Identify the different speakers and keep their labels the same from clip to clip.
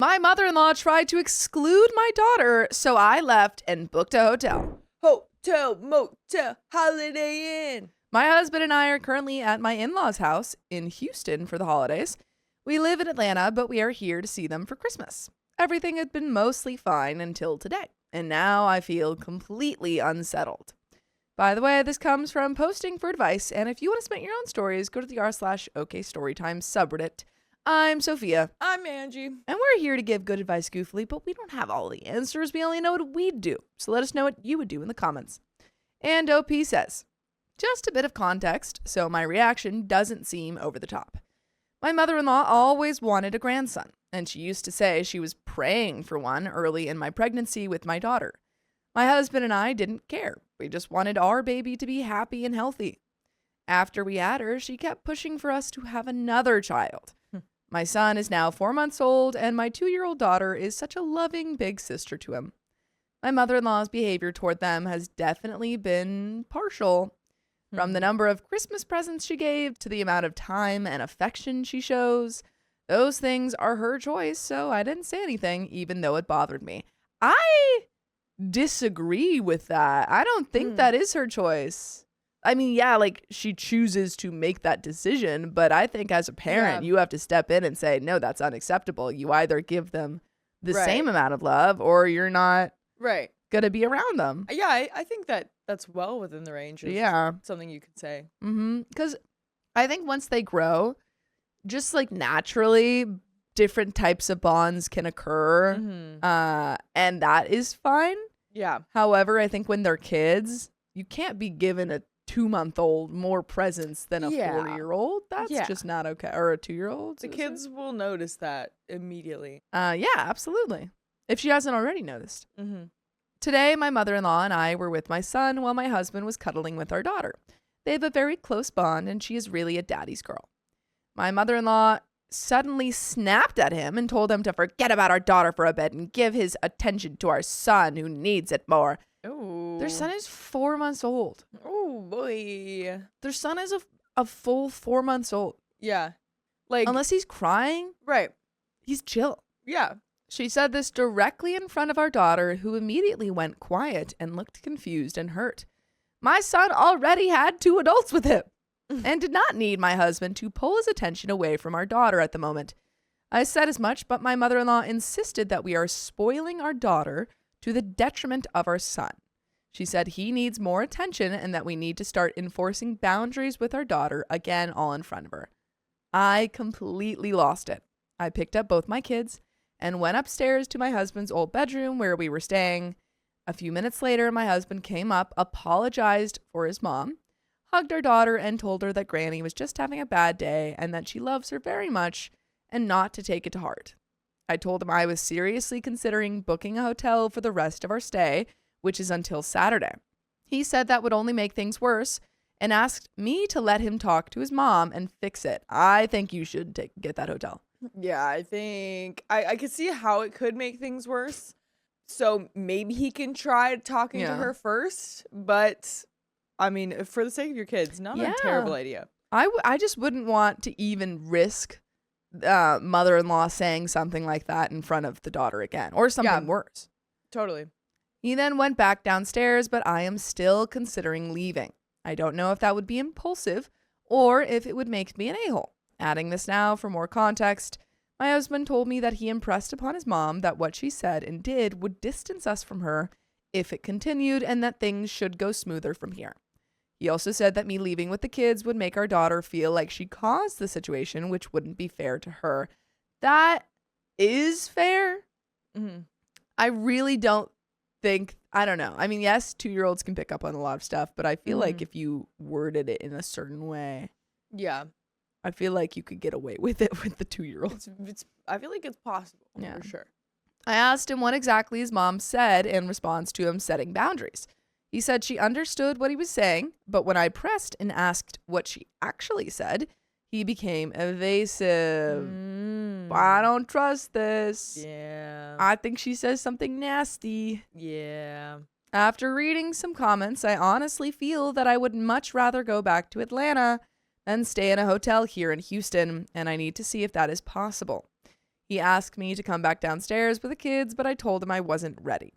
Speaker 1: My mother-in-law tried to exclude my daughter, so I left and booked a hotel.
Speaker 2: Hotel, motel, Holiday Inn.
Speaker 1: My husband and I are currently at my in-laws' house in Houston for the holidays. We live in Atlanta, but we are here to see them for Christmas. Everything had been mostly fine until today, and now I feel completely unsettled. By the way, this comes from Posting for Advice, and if you want to submit your own stories, go to the r/OKStorytime subreddit. I'm Sophia.
Speaker 2: I'm Angie.
Speaker 1: And we're here to give good advice goofily, but we don't have all the answers. We only know what we'd do. So let us know what you would do in the comments. And OP says, just a bit of context, so my reaction doesn't seem over the top. My mother-in-law always wanted a grandson, and she used to say she was praying for one early in my pregnancy with my daughter. My husband and I didn't care. We just wanted our baby to be happy and healthy. After we had her, she kept pushing for us to have another child. My son is now 4 months old, and my 2-year-old daughter is such a loving big sister to him. My mother-in-law's behavior toward them has definitely been partial. From the number of Christmas presents she gave to the amount of time and affection she shows, those things are her choice, so I didn't say anything, even though it bothered me. I disagree with that. I don't think that is her choice. I mean, yeah, like she chooses to make that decision, but I think as a parent, you have to step in and say, no, that's unacceptable. You either give them the same amount of love or you're not going to be around them.
Speaker 2: Yeah, I think that's well within the range of something you could say.
Speaker 1: Because I think once they grow, just like naturally, different types of bonds can occur. And that is fine.
Speaker 2: Yeah.
Speaker 1: However, I think when they're kids, you can't be given a 2-month-old more presents than a 40-year-old. That's just not okay. Or a 2-year-old.
Speaker 2: The kids will notice that immediately.
Speaker 1: Yeah, absolutely. If she hasn't already noticed. Today, my mother-in-law and I were with my son while my husband was cuddling with our daughter. They have a very close bond, and she is really a daddy's girl. My mother-in-law suddenly snapped at him and told him to forget about our daughter for a bit and give his attention to our son who needs it more.
Speaker 2: Oh.
Speaker 1: Their son is 4 months old.
Speaker 2: Oh, boy.
Speaker 1: Their son is a full 4 months old.
Speaker 2: Yeah. Like,
Speaker 1: unless he's crying, he's chill.
Speaker 2: Yeah.
Speaker 1: She said this directly in front of our daughter, who immediately went quiet and looked confused and hurt. My son already had 2 adults with him and did not need my husband to pull his attention away from our daughter at the moment. I said as much, but my mother-in-law insisted that we are spoiling our daughter to the detriment of our son. She said he needs more attention and that we need to start enforcing boundaries with our daughter, again, all in front of her. I completely lost it. I picked up both my kids and went upstairs to my husband's old bedroom where we were staying. A few minutes later, my husband came up, apologized for his mom, hugged our daughter, and told her that Granny was just having a bad day and that she loves her very much and not to take it to heart. I told him I was seriously considering booking a hotel for the rest of our stay, which is until Saturday. He said that would only make things worse and asked me to let him talk to his mom and fix it. I think you should get that hotel.
Speaker 2: Yeah, I think I could see how it could make things worse. So maybe he can try talking to her first. But, I mean, for the sake of your kids, not a terrible idea.
Speaker 1: I just wouldn't want to even risk mother-in-law saying something like that in front of the daughter again. Or something worse.
Speaker 2: Totally.
Speaker 1: He then went back downstairs, but I am still considering leaving. I don't know if that would be impulsive or if it would make me an a-hole. Adding this now for more context, my husband told me that he impressed upon his mom that what she said and did would distance us from her if it continued and that things should go smoother from here. He also said that me leaving with the kids would make our daughter feel like she caused the situation, which wouldn't be fair to her. That is fair. I really don't think, I don't know. I mean, yes, 2-year-olds can pick up on a lot of stuff, but I feel like if you worded it in a certain way.
Speaker 2: Yeah.
Speaker 1: I feel like you could get away with it with the 2-year-old.
Speaker 2: I feel like it's possible, for sure.
Speaker 1: I asked him what exactly his mom said in response to him setting boundaries. He said she understood what he was saying, but when I pressed and asked what she actually said, he became evasive. I don't trust this.
Speaker 2: Yeah.
Speaker 1: I think she says something nasty.
Speaker 2: Yeah.
Speaker 1: After reading some comments, I honestly feel that I would much rather go back to Atlanta and stay in a hotel here in Houston, and I need to see if that is possible. He asked me to come back downstairs with the kids, but I told him I wasn't ready.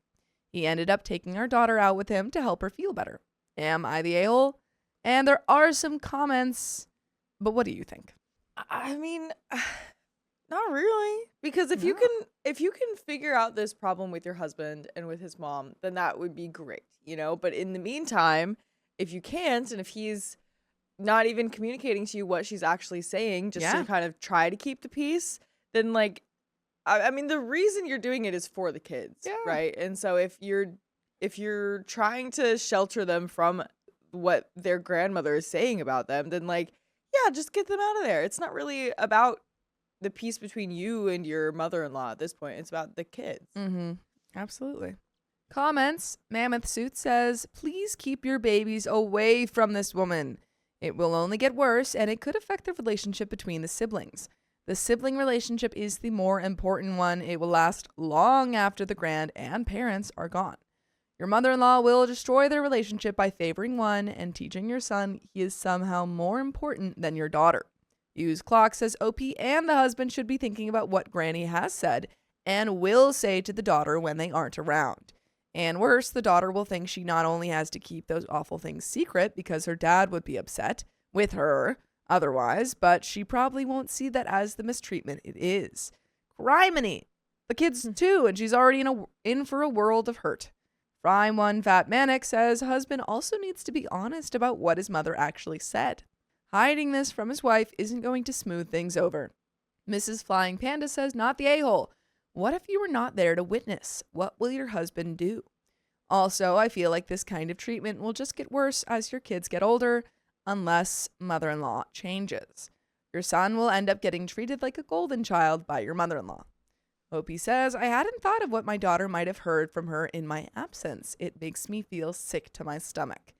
Speaker 1: He ended up taking our daughter out with him to help her feel better. Am I the a-hole? And there are some comments, but what do you think?
Speaker 2: I mean, not really, because if you can figure out this problem with your husband and with his mom, then that would be great, But in the meantime, if you can't, and if he's not even communicating to you what she's actually saying, just to kind of try to keep the peace, then I mean, the reason you're doing it is for the kids, right? And so if you're trying to shelter them from what their grandmother is saying about them, then just get them out of there. It's not really about the peace between you and your mother-in-law at this point. It's about the kids.
Speaker 1: Mm-hmm. Absolutely. Comments. Mammoth Suit says, please keep your babies away from this woman. It will only get worse, and it could affect the relationship between the siblings. The sibling relationship is the more important one. It will last long after the grand and parents are gone. Your mother-in-law will destroy their relationship by favoring one and teaching your son he is somehow more important than your daughter. Use Clock says OP and the husband should be thinking about what Granny has said and will say to the daughter when they aren't around. And worse, the daughter will think she not only has to keep those awful things secret because her dad would be upset with her otherwise, but she probably won't see that as the mistreatment it is. Criminy! The kids too, and she's already in for a world of hurt. Fry One Fat Manic says husband also needs to be honest about what his mother actually said. Hiding this from his wife isn't going to smooth things over. Mrs. Flying Panda says, not the a-hole. What if you were not there to witness? What will your husband do? Also, I feel like this kind of treatment will just get worse as your kids get older, unless mother-in-law changes. Your son will end up getting treated like a golden child by your mother-in-law. Opie says, I hadn't thought of what my daughter might have heard from her in my absence. It makes me feel sick to my stomach.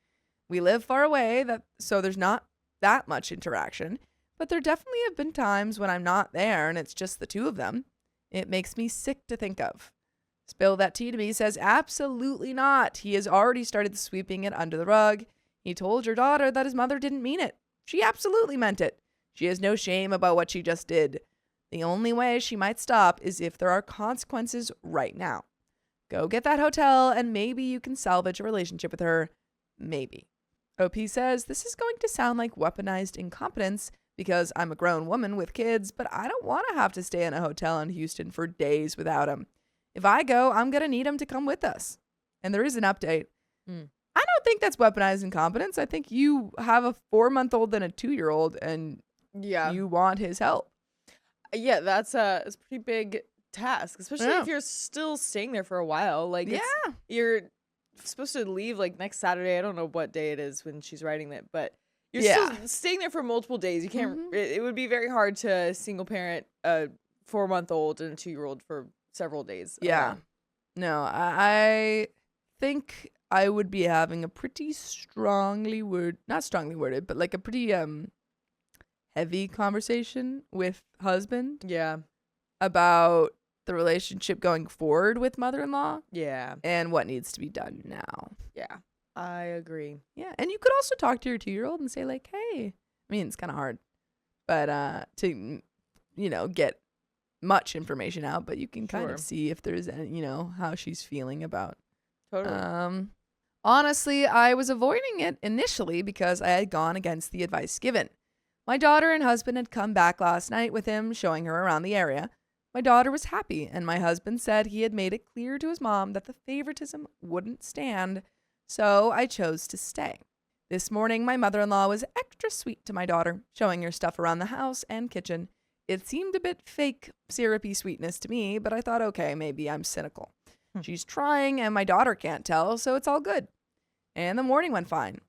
Speaker 1: We live far away, so there's not that much interaction, but there definitely have been times when I'm not there and it's just the two of them. It makes me sick to think of. Spill That Tea to Me says, absolutely not. He has already started sweeping it under the rug. He told your daughter that his mother didn't mean it. She absolutely meant it. She has no shame about what she just did. The only way she might stop is if there are consequences right now. Go get that hotel and maybe you can salvage a relationship with her. Maybe. OP says, this is going to sound like weaponized incompetence because I'm a grown woman with kids, but I don't want to have to stay in a hotel in Houston for days without him. If I go, I'm going to need him to come with us. And there is an update. I don't think that's weaponized incompetence. I think you have a 4-month-old and a 2-year-old and you want his help.
Speaker 2: Yeah, it's a pretty big task, especially if you're still staying there for a while. You're supposed to leave next Saturday. I don't know what day it is when she's writing that, but you're still staying there for multiple days. You can't. It would be very hard to single parent a 4-month-old and a 2-year-old for several days.
Speaker 1: Yeah. No, I think I would be having a pretty not strongly worded, but a pretty heavy conversation with husband.
Speaker 2: Yeah.
Speaker 1: About the relationship going forward with mother-in-law.
Speaker 2: Yeah.
Speaker 1: And what needs to be done now.
Speaker 2: Yeah. I agree.
Speaker 1: Yeah. And you could also talk to your 2-year-old and say hey, I mean, it's kind of hard, but to, get much information out, but you can kind of see if there's, how she's feeling about.
Speaker 2: Totally.
Speaker 1: Honestly, I was avoiding it initially because I had gone against the advice given. My daughter and husband had come back last night with him, showing her around the area. My daughter was happy, and my husband said he had made it clear to his mom that the favoritism wouldn't stand, so I chose to stay. This morning, my mother-in-law was extra sweet to my daughter, showing her stuff around the house and kitchen. It seemed a bit fake, syrupy sweetness to me, but I thought, okay, maybe I'm cynical. She's trying, and my daughter can't tell, so it's all good. And the morning went fine.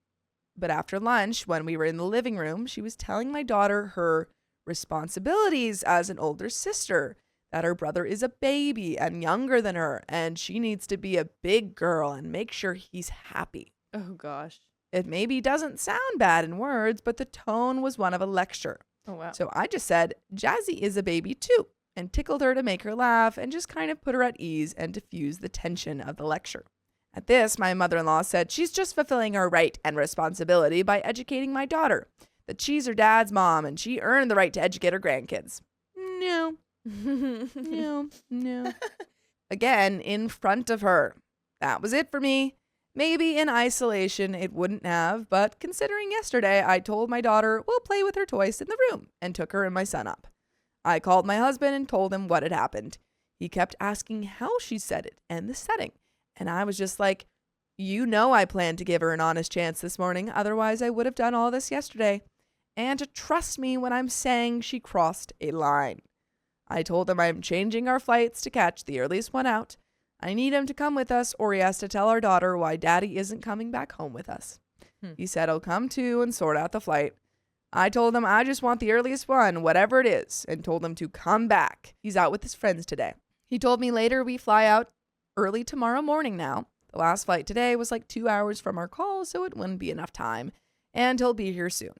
Speaker 1: But after lunch, when we were in the living room, she was telling my daughter her responsibilities as an older sister, that her brother is a baby and younger than her, and she needs to be a big girl and make sure he's happy.
Speaker 2: Oh, gosh.
Speaker 1: It maybe doesn't sound bad in words, but the tone was one of a lecture.
Speaker 2: Oh, wow.
Speaker 1: So I just said, Jazzy is a baby too, and tickled her to make her laugh and just kind of put her at ease and diffuse the tension of the lecture. At this, my mother-in-law said she's just fulfilling her right and responsibility by educating my daughter, that she's her dad's mom and she earned the right to educate her grandkids. No, No, no. Again, in front of her. That was it for me. Maybe in isolation it wouldn't have, but considering yesterday I told my daughter we'll play with her toys in the room and took her and my son up. I called my husband and told him what had happened. He kept asking how she said it and the setting, and I was just like, you know I planned to give her an honest chance this morning, otherwise I would have done all this yesterday. And to trust me when I'm saying she crossed a line. I told him I'm changing our flights to catch the earliest one out. I need him to come with us or he has to tell our daughter why daddy isn't coming back home with us. He said he'll come too and sort out the flight. I told him I just want the earliest one, whatever it is, and told him to come back. He's out with his friends today. He told me later we fly out early tomorrow morning now. The last flight today was like 2 hours from our call, so it wouldn't be enough time. And he'll be here soon.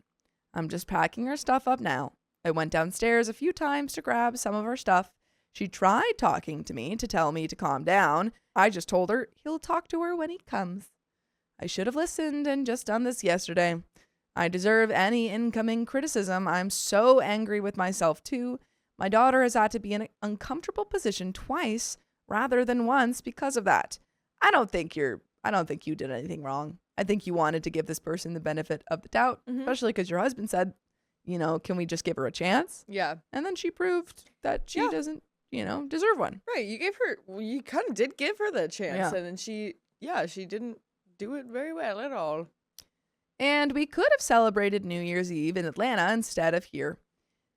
Speaker 1: I'm just packing our stuff up now. I went downstairs a few times to grab some of our stuff. She tried talking to me to tell me to calm down. I just told her he'll talk to her when he comes. I should have listened and just done this yesterday. I deserve any incoming criticism. I'm so angry with myself too. My daughter has had to be in an uncomfortable position twice rather than once because of that. I don't think you did anything wrong. I think you wanted to give this person the benefit of the doubt, especially because your husband said, can we just give her a chance?
Speaker 2: Yeah.
Speaker 1: And then she proved that she doesn't, deserve one.
Speaker 2: Right. You kind of did give her the chance. And then she didn't do it very well at all.
Speaker 1: And we could have celebrated New Year's Eve in Atlanta instead of here.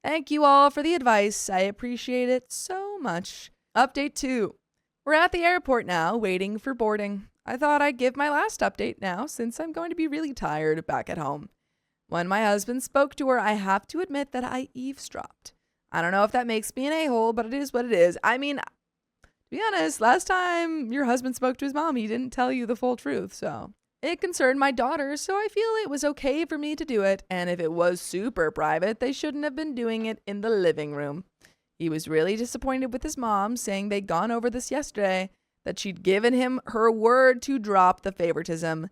Speaker 1: Thank you all for the advice. I appreciate it so much. Update 2. We're at the airport now, waiting for boarding. I thought I'd give my last update now, since I'm going to be really tired back at home. When my husband spoke to her, I have to admit that I eavesdropped. I don't know if that makes me an a-hole, but it is what it is. I mean, to be honest, last time your husband spoke to his mom, he didn't tell you the full truth, so. It concerned my daughter, so I feel it was okay for me to do it, and if it was super private, they shouldn't have been doing it in the living room. He was really disappointed with his mom, saying they'd gone over this yesterday, that she'd given him her word to drop the favoritism.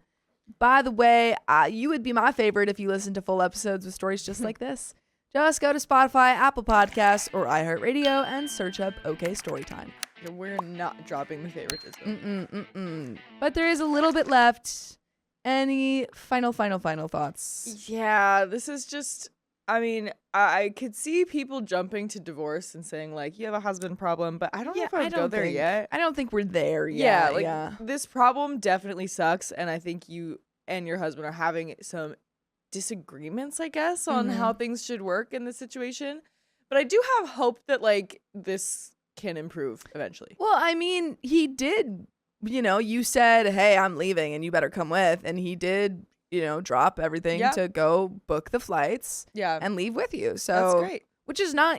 Speaker 1: By the way, you would be my favorite if you listened to full episodes with stories just like this. Just go to Spotify, Apple Podcasts, or iHeartRadio and search up OK Storytime.
Speaker 2: We're not dropping the favoritism.
Speaker 1: But there is a little bit left. Any final thoughts?
Speaker 2: Yeah, this is just, I could see people jumping to divorce and saying, like, you have a husband problem, but I don't know if I would go there yet.
Speaker 1: I don't think we're there yet.
Speaker 2: This problem definitely sucks, and I think you and your husband are having some disagreements, I guess, on how things should work in this situation. But I do have hope that, like, this can improve eventually.
Speaker 1: Well, I mean, he did, you said, hey, I'm leaving and you better come with. And he did, drop everything to go book the flights and leave with you. So
Speaker 2: that's great.
Speaker 1: Which is not,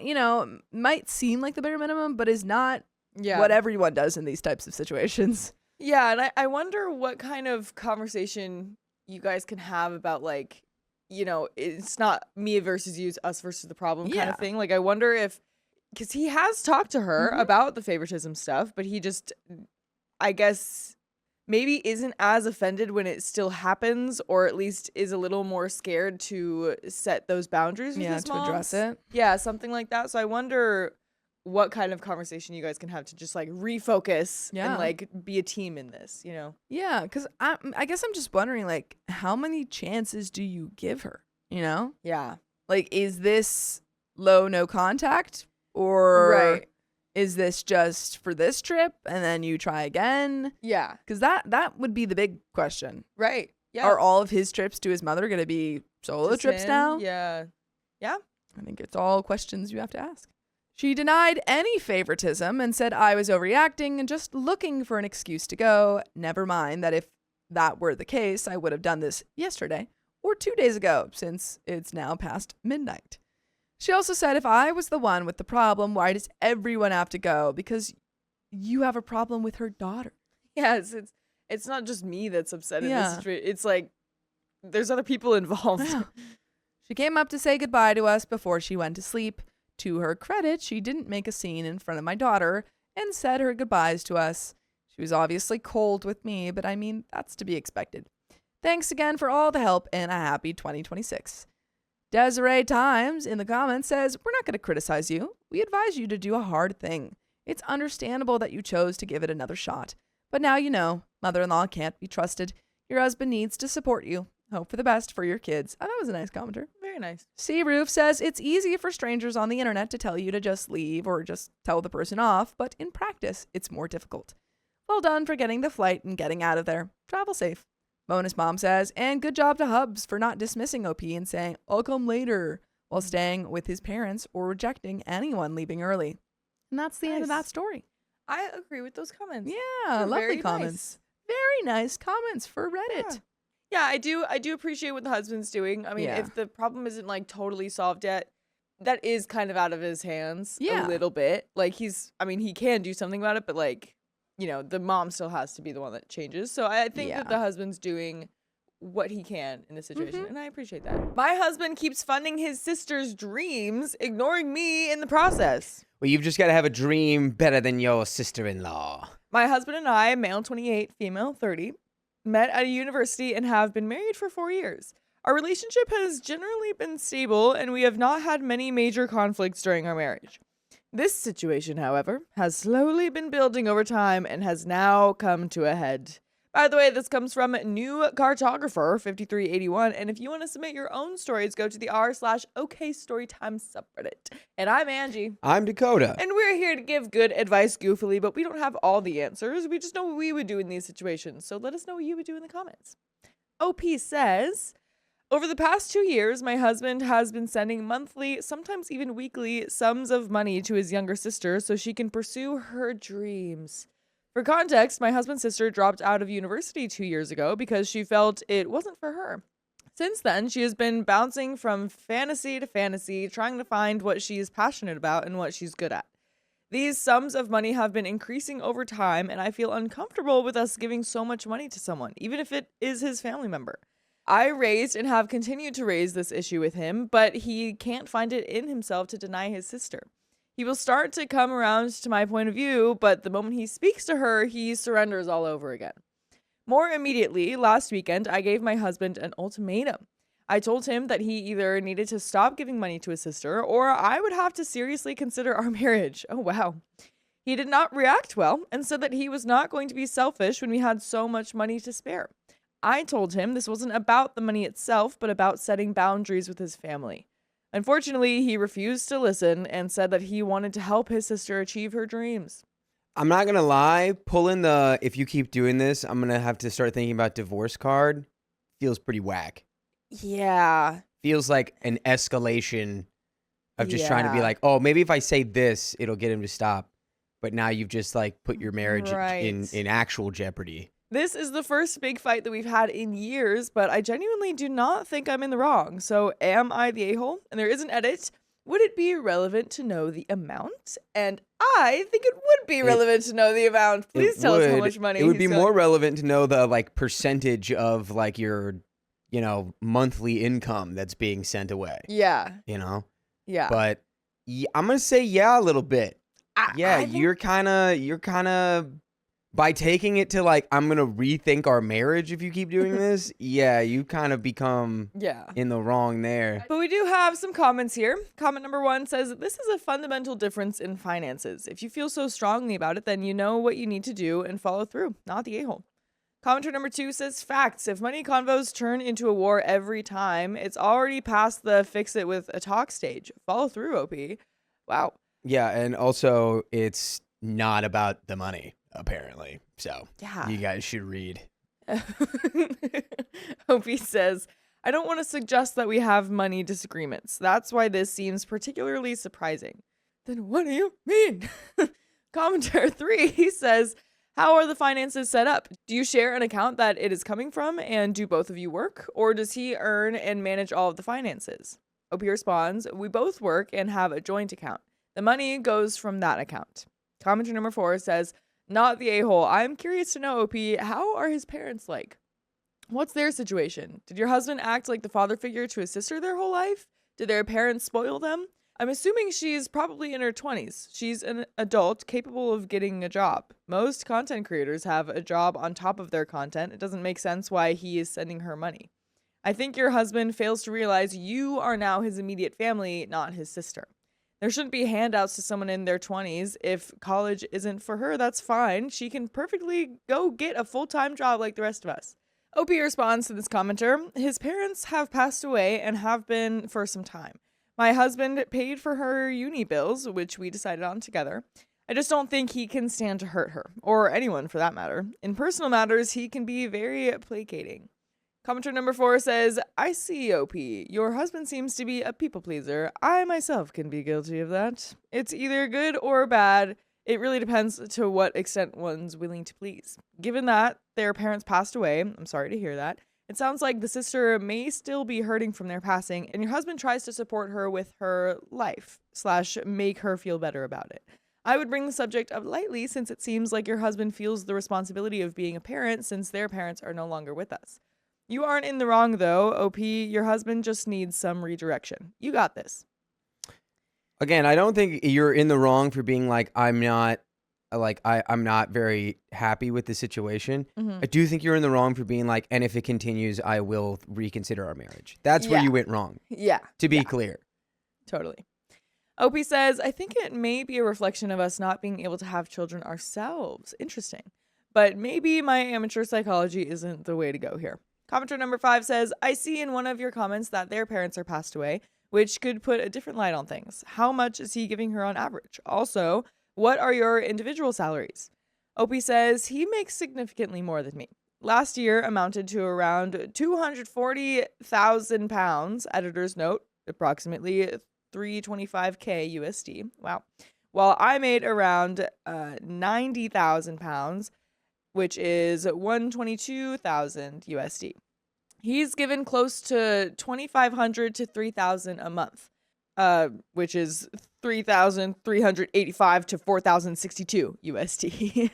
Speaker 1: might seem like the bare minimum, but is not what everyone does in these types of situations.
Speaker 2: Yeah. And I wonder what kind of conversation you guys can have about, like, it's not me versus you, it's us versus the problem kind of thing. Like, I wonder if, because he has talked to her about the favoritism stuff, but he just, I guess, maybe isn't as offended when it still happens, or at least is a little more scared to set those boundaries with his moms.
Speaker 1: Address it.
Speaker 2: Yeah, something like that. So I wonder what kind of conversation you guys can have to just, like, refocus and, like, be a team in this,
Speaker 1: Yeah, because I guess I'm just wondering, like, how many chances do you give her,
Speaker 2: Yeah.
Speaker 1: Like, is this low no contact? Or is this just for this trip and then you try again?
Speaker 2: Yeah.
Speaker 1: Because that would be the big question.
Speaker 2: Right. Yeah.
Speaker 1: Are all of his trips to his mother going to be solo
Speaker 2: Just
Speaker 1: trips
Speaker 2: him?
Speaker 1: now?
Speaker 2: Yeah. Yeah.
Speaker 1: I think it's all questions you have to ask. She denied any favoritism and said I was overreacting and just looking for an excuse to go. Never mind that if that were the case, I would have done this yesterday or 2 days ago, since it's now past midnight. She also said if I was the one with the problem, why does everyone have to go? Because you have a problem with her daughter.
Speaker 2: Yes, it's not just me that's upset in this situation. It's like there's other people involved.
Speaker 1: Yeah. She came up to say goodbye to us before she went to sleep. To her credit, she didn't make a scene in front of my daughter and said her goodbyes to us. She was obviously cold with me, but I mean, that's to be expected. Thanks again for all the help and a happy 2026. Desiree Times in the comments says, we're not going to criticize you. We advise you to do a hard thing. It's understandable that you chose to give it another shot. But now you know, mother-in-law can't be trusted. Your husband needs to support you. Hope for the best for your kids. Oh, that was a nice commenter.
Speaker 2: Very nice.
Speaker 1: C Roof says, it's easy for strangers on the internet to tell you to just leave or just tell the person off, but in practice, it's more difficult. Well done for getting the flight and getting out of there. Travel safe. Bonus Mom says, and good job to Hubs for not dismissing OP and saying, I'll come later, while staying with his parents or rejecting anyone leaving early. And that's the end of that story.
Speaker 2: I agree with those comments.
Speaker 1: Yeah,
Speaker 2: They're
Speaker 1: lovely
Speaker 2: very
Speaker 1: comments.
Speaker 2: Nice.
Speaker 1: Very nice comments for Reddit.
Speaker 2: Yeah, I do appreciate what the husband's doing. I mean,
Speaker 1: Yeah.
Speaker 2: if the problem isn't like totally solved yet, that is kind of out of his hands
Speaker 1: Yeah.
Speaker 2: a little bit. Like he can do something about it, but like, you know, the mom still has to be the one that changes. So I think that the husband's doing what he can in this situation, and I appreciate that. My husband keeps funding his sister's dreams, ignoring me in the process.
Speaker 3: Well, you've just got to have a dream better than your sister-in-law.
Speaker 2: My husband and I, male 28, female 30, met at a university and have been married for 4 years. Our relationship has generally been stable, and we have not had many major conflicts during our marriage. This situation, however, has slowly been building over time and has now come to a head. By the way, this comes from New Cartographer 5381, and if you want to submit your own stories, go to the r/OK Storytime subreddit. And I'm Angie.
Speaker 3: I'm Dakota.
Speaker 2: And we're here to give good advice goofily, but we don't have all the answers. We just know what we would do in these situations, so let us know what you would do in the comments. OP says, over the past 2 years, my husband has been sending monthly, sometimes even weekly, sums of money to his younger sister so she can pursue her dreams. For context, my husband's sister dropped out of university 2 years ago because she felt it wasn't for her. Since then, she has been bouncing from fantasy to fantasy, trying to find what she is passionate about and what she's good at. These sums of money have been increasing over time, and I feel uncomfortable with us giving so much money to someone, even if it is his family member. I raised and have continued to raise this issue with him, but he can't find it in himself to deny his sister. He will start to come around to my point of view, but the moment he speaks to her, he surrenders all over again. More immediately, last weekend, I gave my husband an ultimatum. I told him that he either needed to stop giving money to his sister, or I would have to seriously consider our marriage. Oh, wow. He did not react well and said that he was not going to be selfish when we had so much money to spare. I told him this wasn't about the money itself, but about setting boundaries with his family. Unfortunately, he refused to listen and said that he wanted to help his sister achieve her dreams.
Speaker 3: I'm not going to lie. Pulling the, if you keep doing this, I'm going to have to start thinking about divorce card. Feels pretty whack.
Speaker 2: Yeah.
Speaker 3: Feels like an escalation of just trying to be like, oh, maybe if I say this, it'll get him to stop. But now you've just like put your marriage in actual jeopardy.
Speaker 2: This is the first big fight that we've had in years, but I genuinely do not think I'm in the wrong. So am I the a-hole? And there is an edit. Would it be relevant to know the amount? And I think it would be relevant to know the amount. Please tell us how much money.
Speaker 3: It would be more relevant to know the like percentage of like your, you know, monthly income that's being sent away.
Speaker 2: Yeah.
Speaker 3: You know?
Speaker 2: Yeah.
Speaker 3: But I'm going to say yeah a little bit. You're kind of by taking it to like, I'm going to rethink our marriage if you keep doing this. Yeah, you kind of become in the wrong there.
Speaker 2: But we do have some comments here. Comment number 1 says, this is a fundamental difference in finances. If you feel so strongly about it, then you know what you need to do and follow through, not the a-hole. Commenter number 2 says, facts. If money convos turn into a war every time, it's already past the fix it with a talk stage. Follow through, OP. Wow.
Speaker 3: Yeah, and also it's not about the money. Apparently. So you guys should read.
Speaker 2: Opie says, I don't want to suggest that we have money disagreements. That's why this seems particularly surprising. Then what do you mean? Commenter 3 says, how are the finances set up? Do you share an account that it is coming from, and do both of you work? Or does he earn and manage all of the finances? OP responds, we both work and have a joint account. The money goes from that account. Commenter number 4 says, not the a-hole. I'm curious to know, OP, how are his parents like? What's their situation? Did your husband act like the father figure to his sister their whole life? Did their parents spoil them? I'm assuming she's probably in her 20s. She's an adult capable of getting a job. Most content creators have a job on top of their content. It doesn't make sense why he is sending her money. I think your husband fails to realize you are now his immediate family, not his sister. There shouldn't be handouts to someone in their 20s. If college isn't for her, that's fine. She can perfectly go get a full-time job like the rest of us. OP responds to this commenter, his parents have passed away and have been for some time. My husband paid for her uni bills, which we decided on together. I just don't think he can stand to hurt her, or anyone for that matter. In personal matters, he can be very placating. Commenter number 4 says, I see, OP. Your husband seems to be a people pleaser. I myself can be guilty of that. It's either good or bad. It really depends to what extent one's willing to please. Given that their parents passed away, I'm sorry to hear that, it sounds like the sister may still be hurting from their passing, and your husband tries to support her with her life / make her feel better about it. I would bring the subject up lightly since it seems like your husband feels the responsibility of being a parent since their parents are no longer with us. You aren't in the wrong, though, OP. Your husband just needs some redirection. You got this.
Speaker 3: Again, I don't think you're in the wrong for being like, I'm not very happy with the situation.
Speaker 2: Mm-hmm.
Speaker 3: I do think you're in the wrong for being like, and if it continues, I will reconsider our marriage. That's where you went wrong.
Speaker 2: Yeah.
Speaker 3: To be clear.
Speaker 2: Totally. OP says, I think it may be a reflection of us not being able to have children ourselves. Interesting. But maybe my amateur psychology isn't the way to go here. Commenter number 5 says, I see in one of your comments that their parents are passed away, which could put a different light on things. How much is he giving her on average? Also, what are your individual salaries? OP says, he makes significantly more than me. Last year amounted to around 240,000 pounds, editor's note, approximately 325k USD. Wow. While I made around 90,000 pounds, which is 122,000 USD. He's given close to 2,500 to 3,000 a month, which is 3,385 to 4,062 USD.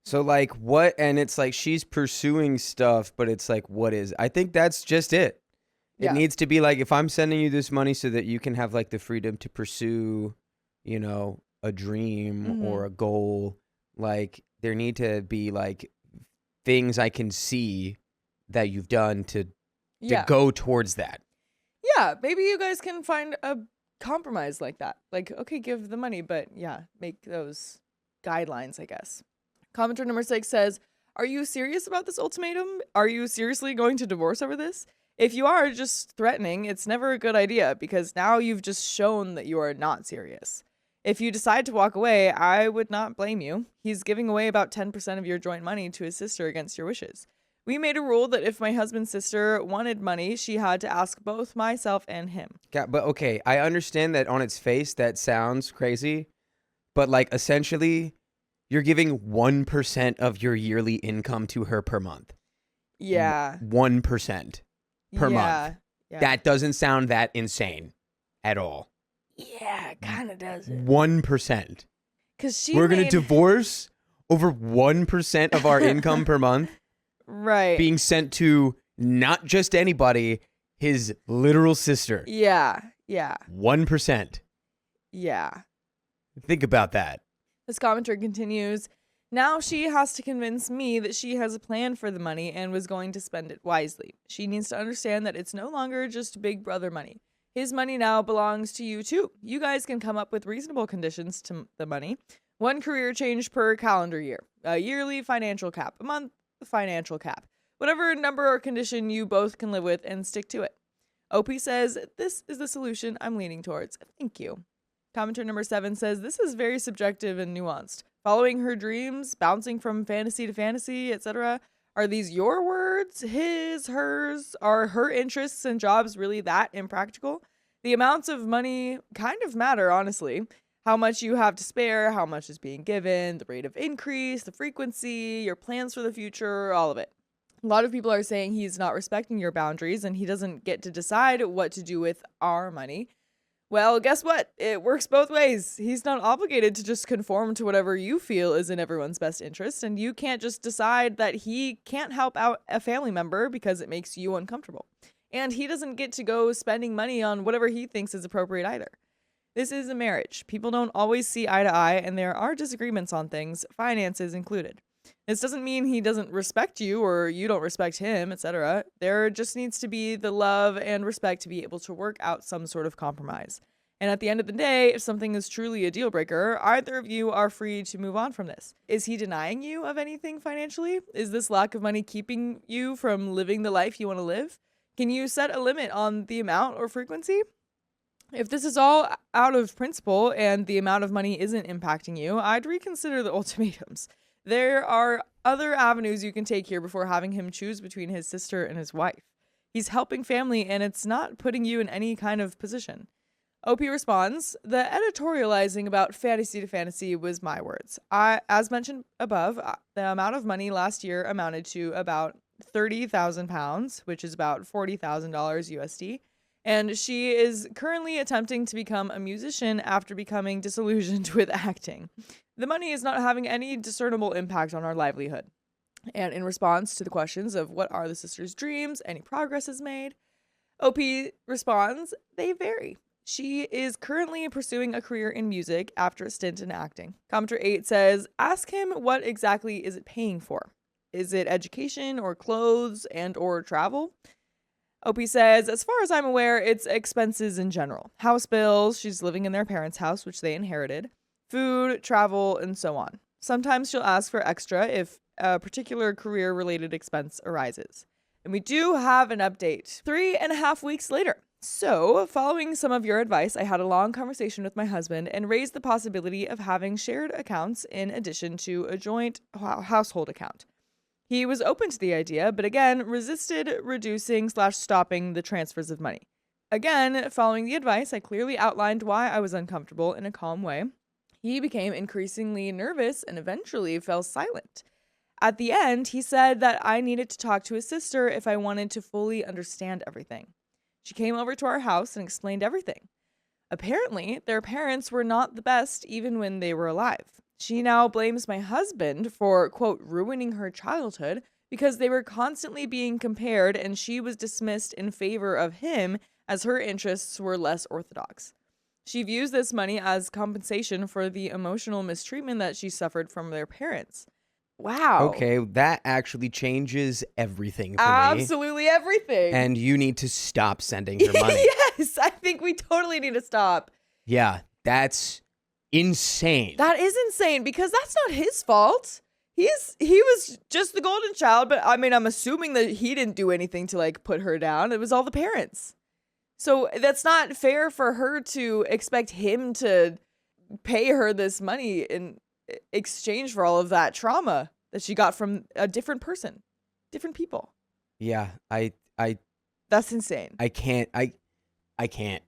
Speaker 3: So like what? And it's like she's pursuing stuff, but it's like, what is? I think that's just it. It needs to be like, if I'm sending you this money so that you can have like the freedom to pursue, you know, a dream or a goal, like there need to be like things I can see that you've done to go towards that.
Speaker 2: Yeah, maybe you guys can find a compromise like that. Like, okay, give the money, but make those guidelines, I guess. Commenter number 6 says, are you serious about this ultimatum? Are you seriously going to divorce over this? If you are just threatening, it's never a good idea because now you've just shown that you are not serious. If you decide to walk away, I would not blame you. He's giving away about 10% of your joint money to his sister against your wishes. We made a rule that if my husband's sister wanted money, she had to ask both myself and him.
Speaker 3: Yeah, but okay, I understand that on its face that sounds crazy, but like essentially you're giving 1% of your yearly income to her per month.
Speaker 2: Yeah.
Speaker 3: 1% per month.
Speaker 2: Yeah.
Speaker 3: That doesn't sound that insane at all.
Speaker 2: Yeah, it kind of does it.
Speaker 3: 1%.
Speaker 2: Because
Speaker 3: we're going to divorce over 1% of our income per month.
Speaker 2: Right.
Speaker 3: Being sent to not just anybody, his literal sister.
Speaker 2: Yeah.
Speaker 3: 1%.
Speaker 2: Yeah.
Speaker 3: Think about that.
Speaker 2: This commenter continues, now she has to convince me that she has a plan for the money and was going to spend it wisely. She needs to understand that it's no longer just big brother money. His money now belongs to you too. You guys can come up with reasonable conditions to the money. 1 career change per calendar year. A yearly financial cap. A month financial cap. Whatever number or condition you both can live with and stick to it. OP says, this is the solution I'm leaning towards. Thank you. Commenter number 7 says, this is very subjective and nuanced. Following her dreams, bouncing from fantasy to fantasy, etc. Are these your words? His, hers? Are her interests and jobs really that impractical? The amounts of money kind of matter, honestly. How much you have to spare, how much is being given, the rate of increase, the frequency, your plans for the future, all of it. A lot of people are saying he's not respecting your boundaries and he doesn't get to decide what to do with our money. Well, guess what? It works both ways. He's not obligated to just conform to whatever you feel is in everyone's best interest, and you can't just decide that he can't help out a family member because it makes you uncomfortable. And he doesn't get to go spending money on whatever he thinks is appropriate either. This is a marriage. People don't always see eye to eye, and there are disagreements on things, finances included. This doesn't mean he doesn't respect you or you don't respect him, etc. There just needs to be the love and respect to be able to work out some sort of compromise. And at the end of the day, if something is truly a deal breaker, either of you are free to move on from this. Is he denying you of anything financially? Is this lack of money keeping you from living the life you want to live? Can you set a limit on the amount or frequency? If this is all out of principle and the amount of money isn't impacting you, I'd reconsider the ultimatums. There are other avenues you can take here before having him choose between his sister and his wife. He's helping family and it's not putting you in any kind of position. OP responds, the editorializing about fantasy to fantasy was my words. As mentioned above, the amount of money last year amounted to about 30,000 pounds, which is about $40,000 USD. And she is currently attempting to become a musician after becoming disillusioned with acting. The money is not having any discernible impact on our livelihood. And in response to the questions of what are the sisters' dreams, any progress is made, OP responds, they vary. She is currently pursuing a career in music after a stint in acting. Commenter 8 says, ask him what exactly is it paying for? Is it education or clothes and or travel? OP says, as far as I'm aware, it's expenses in general. House bills, she's living in their parents' house, which they inherited, food, travel, and so on. Sometimes she'll ask for extra if a particular career-related expense arises. And we do have an update 3.5 weeks later. So, following some of your advice, I had a long conversation with my husband and raised the possibility of having shared accounts in addition to a joint household account. He was open to the idea, but again, resisted reducing/stopping the transfers of money. Again, following the advice, I clearly outlined why I was uncomfortable in a calm way. He became increasingly nervous and eventually fell silent. At the end, he said that I needed to talk to his sister if I wanted to fully understand everything. She came over to our house and explained everything. Apparently, their parents were not the best even when they were alive. She now blames my husband for, quote, ruining her childhood because they were constantly being compared and she was dismissed in favor of him as her interests were less orthodox. She views this money as compensation for the emotional mistreatment that she suffered from their parents. Wow.
Speaker 3: Okay, that actually changes everything for me.
Speaker 2: Absolutely everything.
Speaker 3: And you need to stop sending her money.
Speaker 2: Yes, I think we totally need to stop.
Speaker 3: Yeah, that's insane.
Speaker 2: That is insane because that's not his fault. He was just the golden child, but I mean, I'm assuming that he didn't do anything to like put her down. It was all the parents. So that's not fair for her to expect him to pay her this money in exchange for all of that trauma that she got from a different person, different people.
Speaker 3: Yeah,
Speaker 2: That's insane.
Speaker 3: I can't. I can't.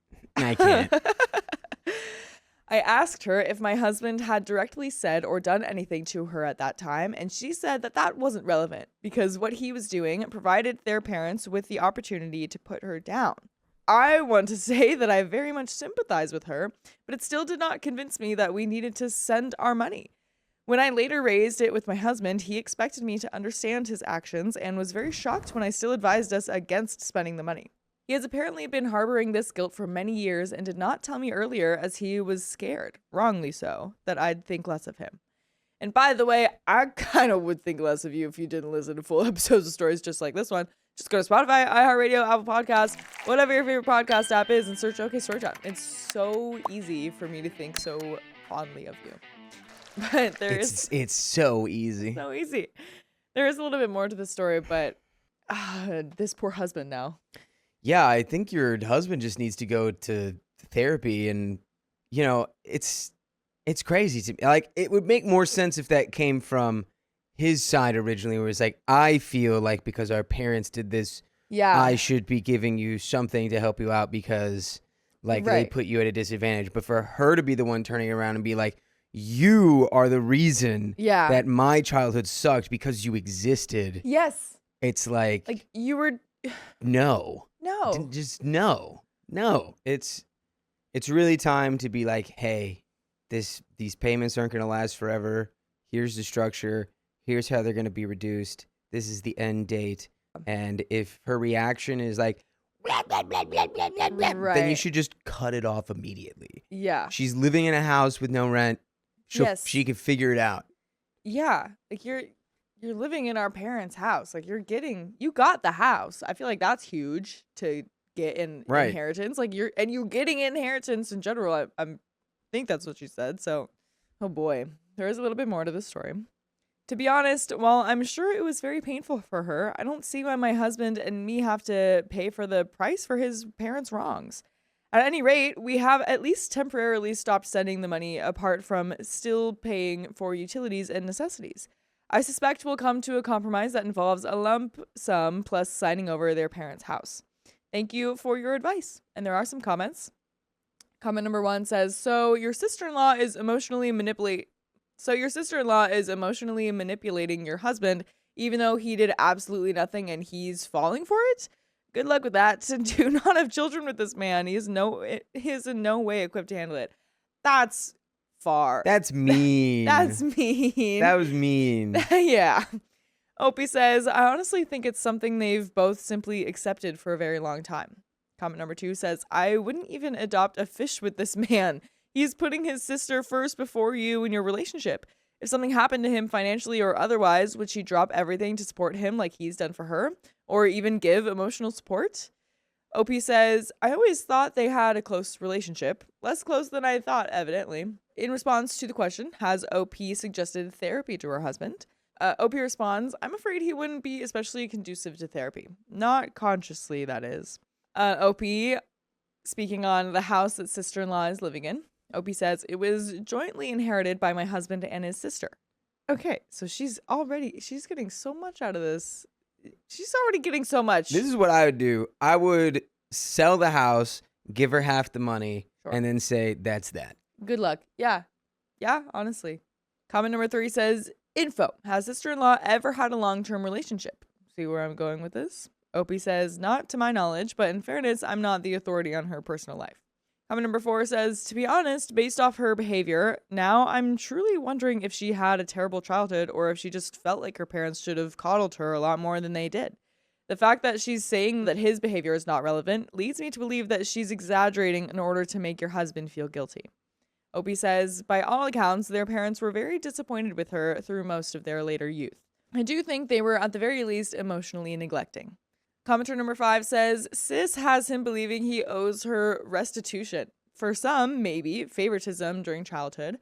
Speaker 2: I asked her if my husband had directly said or done anything to her at that time, and she said that that wasn't relevant because what he was doing provided their parents with the opportunity to put her down. I want to say that I very much sympathize with her, but it still did not convince me that we needed to send our money. When I later raised it with my husband, he expected me to understand his actions and was very shocked when I still advised us against spending the money. He has apparently been harboring this guilt for many years and did not tell me earlier as he was scared, wrongly so, that I'd think less of him. And by the way, I kind of would think less of you if you didn't listen to full episodes of stories just like this one. Just go to Spotify, iHeartRadio, Apple Podcasts, whatever your favorite podcast app is, and search OK Storytime. It's so easy for me to think so fondly of you. But
Speaker 3: it's so easy.
Speaker 2: So easy. There is a little bit more to the story, but this poor husband now.
Speaker 3: Yeah, I think your husband just needs to go to therapy, and it's crazy to me. Like, it would make more sense if that came from his side originally, where it's like, I feel like because our parents did this, I should be giving you something to help you out because they put you at a disadvantage. But for her to be the one turning around and be like, you are the reason that my childhood sucked because you existed.
Speaker 2: Yes.
Speaker 3: It's like
Speaker 2: you were.
Speaker 3: No. Just no. It's really time to be like, hey, these payments aren't going to last forever. Here's the structure. Here's how they're going to be reduced. This is the end date. And if her reaction is like, blah, blah, blah, blah, blah, blah, blah, then you should just cut it off immediately.
Speaker 2: Yeah.
Speaker 3: She's living in a house with no rent. She can figure it out.
Speaker 2: Yeah. you're living in our parents' house. Like, you got the house. I feel like that's huge to get in inheritance. Like, you're getting inheritance in general. I think that's what she said. So, oh boy, there is a little bit more to this story. To be honest, while I'm sure it was very painful for her, I don't see why my husband and me have to pay for the price for his parents' wrongs. At any rate, we have at least temporarily stopped sending the money, apart from still paying for utilities and necessities. I suspect we'll come to a compromise that involves a lump sum plus signing over their parents' house. Thank you for your advice. And there are some comments. Comment number 1 says, So your sister-in-law is emotionally manipulating your husband, even though he did absolutely nothing and he's falling for it? Good luck with that. Do not have children with this man. He is in no way equipped to handle it. That's far.
Speaker 3: That's mean.
Speaker 2: That's mean.
Speaker 3: That was mean.
Speaker 2: Yeah. Opie says, I honestly think it's something they've both simply accepted for a very long time. Comment number 2 says, I wouldn't even adopt a fish with this man. He's putting his sister first before you in your relationship. If something happened to him financially or otherwise, would she drop everything to support him like he's done for her? Or even give emotional support? OP says, I always thought they had a close relationship. Less close than I thought, evidently. In response to the question, has OP suggested therapy to her husband? OP responds, I'm afraid he wouldn't be especially conducive to therapy. Not consciously, that is. OP, speaking on the house that sister-in-law is living in, OP says, it was jointly inherited by my husband and his sister. Okay, so she's getting so much out of this. She's already getting so much.
Speaker 3: This is what I would do. I would sell the house, give her half the money, and then say, that's that.
Speaker 2: Good luck. Yeah. Yeah, honestly. Comment number 3 says, info. Has sister-in-law ever had a long-term relationship? See where I'm going with this? Opie says, not to my knowledge, but in fairness, I'm not the authority on her personal life. Comment number 4 says, to be honest, based off her behavior, now I'm truly wondering if she had a terrible childhood or if she just felt like her parents should have coddled her a lot more than they did. The fact that she's saying that his behavior is not relevant leads me to believe that she's exaggerating in order to make your husband feel guilty. Opie says, by all accounts, their parents were very disappointed with her through most of their later youth. I do think they were at the very least emotionally neglecting. Commenter number 5 says, sis has him believing he owes her restitution. For some, maybe, favoritism during childhood.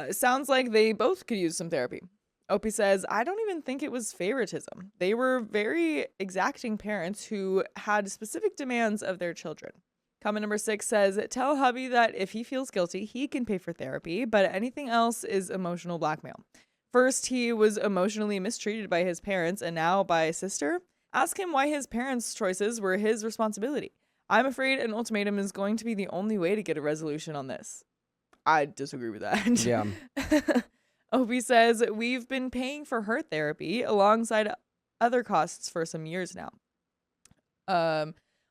Speaker 2: Sounds like they both could use some therapy. Opie says, I don't even think it was favoritism. They were very exacting parents who had specific demands of their children. Comment number 6 says, tell hubby that if he feels guilty, he can pay for therapy, but anything else is emotional blackmail. First, he was emotionally mistreated by his parents and now by a sister. Ask him why his parents' choices were his responsibility. I'm afraid an ultimatum is going to be the only way to get a resolution on this. I disagree with that.
Speaker 3: Yeah.
Speaker 2: Opie says, we've been paying for her therapy alongside other costs for some years now.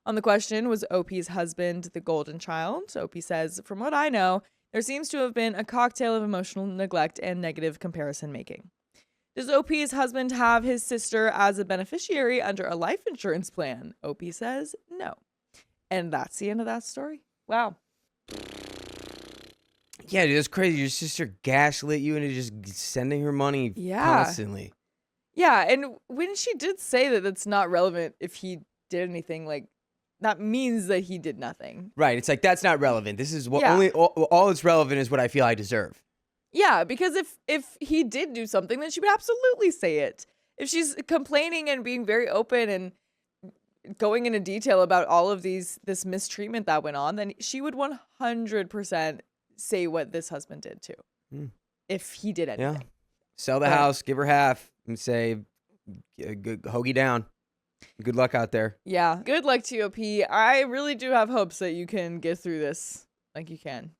Speaker 2: On the question, was OP's husband the golden child? Opie says, from what I know, there seems to have been a cocktail of emotional neglect and negative comparison making. Does OP's husband have his sister as a beneficiary under a life insurance plan? Opie says no. And that's the end of that story. Wow.
Speaker 3: Yeah, dude, that's crazy. Your sister gaslit you into just sending her money constantly.
Speaker 2: Yeah, and when she did say that it's not relevant if he did anything, like, that means that he did nothing.
Speaker 3: Right. It's like, that's not relevant. This is what all that's relevant is what I feel I deserve.
Speaker 2: Yeah, because if he did do something, then she would absolutely say it. If she's complaining and being very open and going into detail about all of this mistreatment that went on, then she would 100% say what this husband did too. If he did anything.
Speaker 3: Yeah. Sell the house, give her half, and say, hoagie down. Good luck out there.
Speaker 2: Yeah. Good luck to you, OP. I really do have hopes that you can get through this like you can.